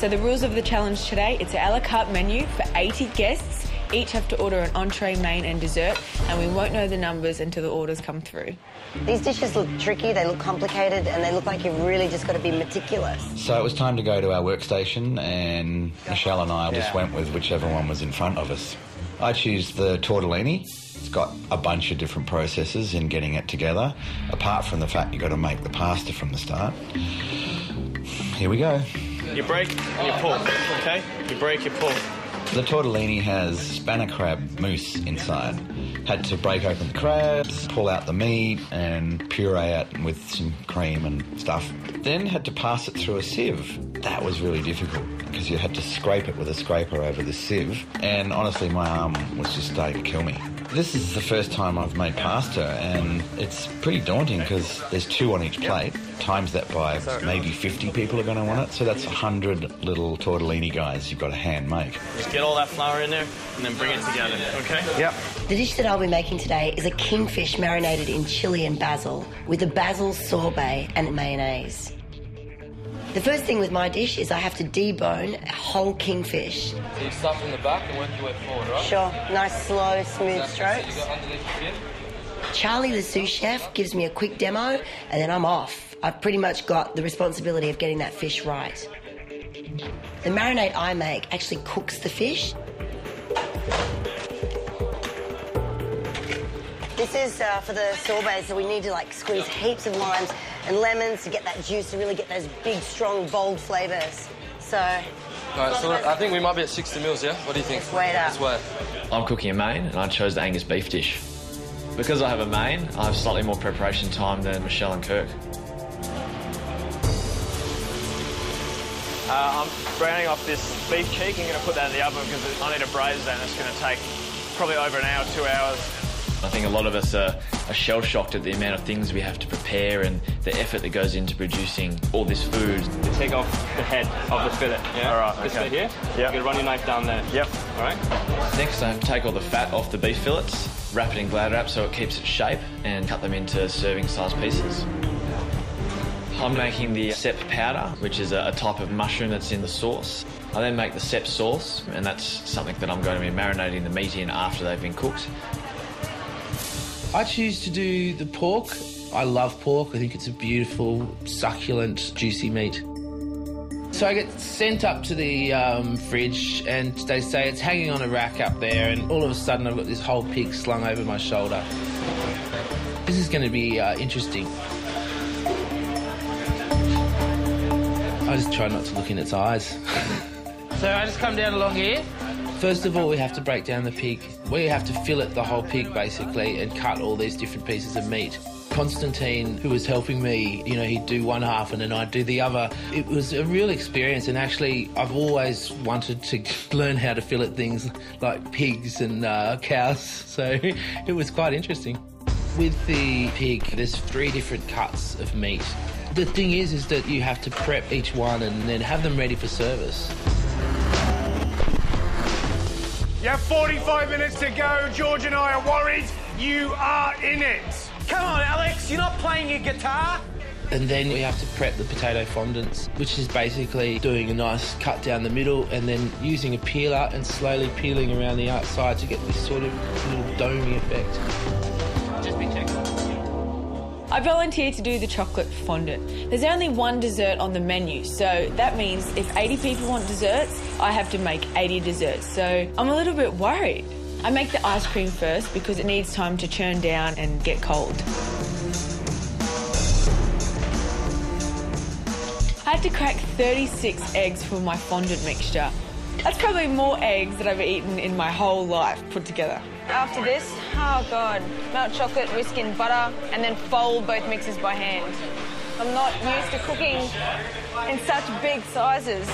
So the rules of the challenge today, it's an a la carte menu for 80 guests. Each have to order an entree, main and dessert, and we won't know the numbers until the orders come through. These dishes look tricky, they look complicated, and they look like you've really just got to be meticulous. So it was time to go to our workstation, and Michelle and I just went with whichever one was in front of us. I choose the tortellini. It's got a bunch of different processes in getting it together, apart from the fact you've got to make the pasta from the start. Here we go. You break and you pull, okay? You break, you pull. The tortellini has spanner crab mousse inside. Had to break open the crabs, pull out the meat and puree it with some cream and stuff. Then had to pass it through a sieve. That was really difficult because you had to scrape it with a scraper over the sieve. And honestly, my arm was just starting to kill me. This is the first time I've made pasta, and it's pretty daunting because there's 2 on each plate. Times that by maybe 50 people are going to want it, so that's 100 little tortellini guys you've got to hand make. Just get all that flour in there and then bring it together, okay? Yep. The dish that I'll be making today is a kingfish marinated in chili and basil with a basil sorbet and mayonnaise. The first thing with my dish is I have to debone a whole kingfish. So you start from the back and work your way forward, right? Sure. Nice, slow, smooth strokes. You go underneath the fin. Charlie, the sous chef, gives me a quick demo, and then I'm off. I've pretty much got the responsibility of getting that fish right. The marinade I make actually cooks the fish. This is for the sorbet, so we need to squeeze heaps of limes and lemons to get that juice, to really get those big, strong, bold flavours. So... All right, so I think we might be at 60 mils, yeah? What do you think? Let's weigh it up. Let's weigh it. I'm cooking a main, and I chose the Angus beef dish. Because I have a main, I have slightly more preparation time than Michelle and Kirk. I'm browning off this beef cheek. I'm going to put that in the oven because I need to braise that, and it's going to take probably over an hour, 2 hours. I think a lot of us are shell-shocked at the amount of things we have to prepare and the effort that goes into producing all this food. You take off the head of the fillet. Yeah. All right. This bit here. Yeah. You can run your knife down there. Yep. All right. Next, I have to take all the fat off the beef fillets, wrap it in Glad wrap so it keeps its shape, and cut them into serving-sized pieces. I'm making the sep powder, which is a type of mushroom that's in the sauce. I then make the sep sauce, and that's something that I'm going to be marinating the meat in after they've been cooked. I choose to do the pork. I love pork. I think it's a beautiful, succulent, juicy meat. So I get sent up to the fridge and they say it's hanging on a rack up there, and all of a sudden I've got this whole pig slung over my shoulder. This is going to be interesting. I just try not to look in its eyes. So I just come down along here. First of all, we have to break down the pig. We have to fillet the whole pig, basically, and cut all these different pieces of meat. Constantine, who was helping me, he'd do one half and then I'd do the other. It was a real experience, and actually I've always wanted to learn how to fillet things like pigs and cows, so it was quite interesting. With the pig, there's 3 different cuts of meat. The thing is that you have to prep each one and then have them ready for service. You have 45 minutes to go. George and I are worried. You are in it. Come on, Alex, you're not playing your guitar. And then we have to prep the potato fondants, which is basically doing a nice cut down the middle and then using a peeler and slowly peeling around the outside to get this sort of little domey effect. Just be checking. I volunteered to do the chocolate fondant. There's only one dessert on the menu, so that means if 80 people want desserts, I have to make 80 desserts, so I'm a little bit worried. I make the ice cream first because it needs time to churn down and get cold. I had to crack 36 eggs for my fondant mixture. That's probably more eggs that I've eaten in my whole life put together. After this, oh God, melt chocolate, whisk in butter, and then fold both mixes by hand. I'm not used to cooking in such big sizes.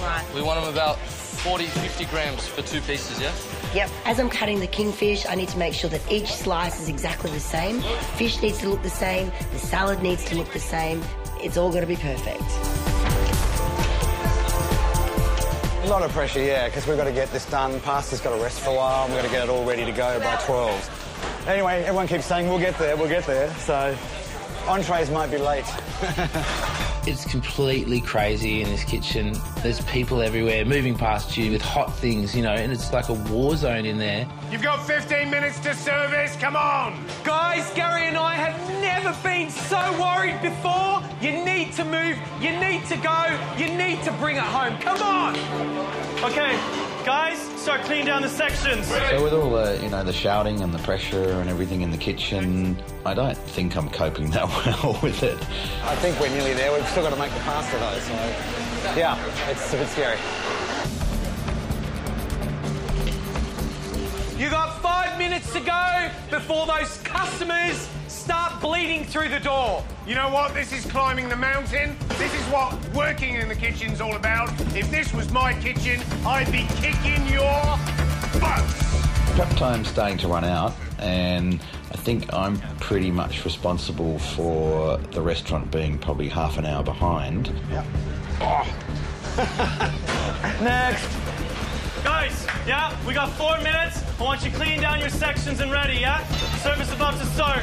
Right. We want them about 40, 50 grams for 2 pieces, yeah? Yep. As I'm cutting the kingfish, I need to make sure that each slice is exactly the same. The fish needs to look the same. The salad needs to look the same. It's all got to be perfect. A lot of pressure, yeah, because we've got to get this done. Pasta's got to rest for a while, and we've got to get it all ready to go by 12. Anyway, everyone keeps saying, we'll get there, so Entrees might be late. It's completely crazy in this kitchen. There's people everywhere moving past you with hot things, you know, and it's like a war zone in there. You've got 15 minutes to service, come on! Guys, Gary and I have never been so worried before. You need to move, you need to go, you need to bring it home. Come on! Okay, guys, start cleaning down the sections. So with all the, you know, the shouting and the pressure and everything in the kitchen, I don't think I'm coping that well with it. I think we're nearly there. We've still got to make the pasta though, so yeah, it's a bit scary. You got 5 minutes to go before those customers start bleeding through the door. You know what? This is climbing the mountain. This is what working in the kitchen's all about. If this was my kitchen, I'd be kicking your butts. Prep time's starting to run out, and I think I'm pretty much responsible for the restaurant being probably half an hour behind. Yeah. Next. Guys, yeah, we got 4 minutes. I want you cleaning down your sections and ready, yeah? Service about to start.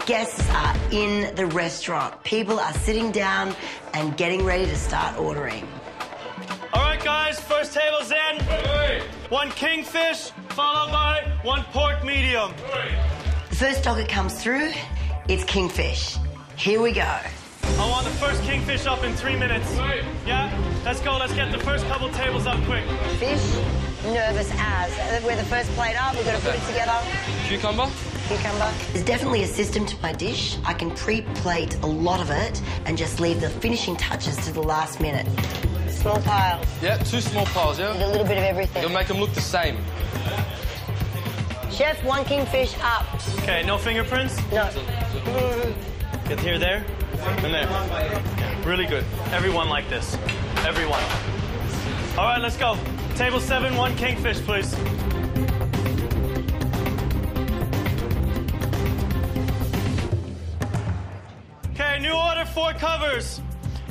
Guests are in the restaurant. People are sitting down and getting ready to start ordering. All right, guys, first table's in. Hey. 1 kingfish, followed by 1 pork medium. The first docket comes through. It's kingfish. Here we go. I want the first kingfish up in 3 minutes. Yeah? Let's go. Let's get the first couple tables up quick. Fish, nervous as. We're the first plate up. We've got to put it together. Cucumber? Cucumber. There's definitely a system to my dish. I can pre-plate a lot of it and just leave the finishing touches to the last minute. Small pile. Yeah, 2 small piles, yeah? And a little bit of everything. You'll make them look the same. Chef, 1 kingfish up. Okay, no fingerprints? No. Get here, there, and there. Really good. Everyone like this. Everyone. All right, let's go. Table 7, 1 kingfish, please. Okay, new order, 4 covers.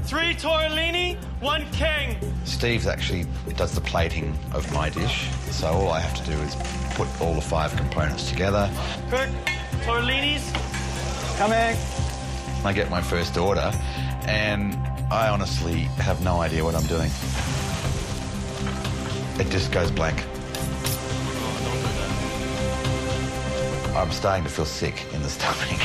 3 tortellini, 1 king. Steve's actually does the plating of my dish, so all I have to do is put all the 5 components together. Kirk, tortellinis. Coming. I get my first order, and I honestly have no idea what I'm doing. It just goes blank. I'm starting to feel sick in the stomach.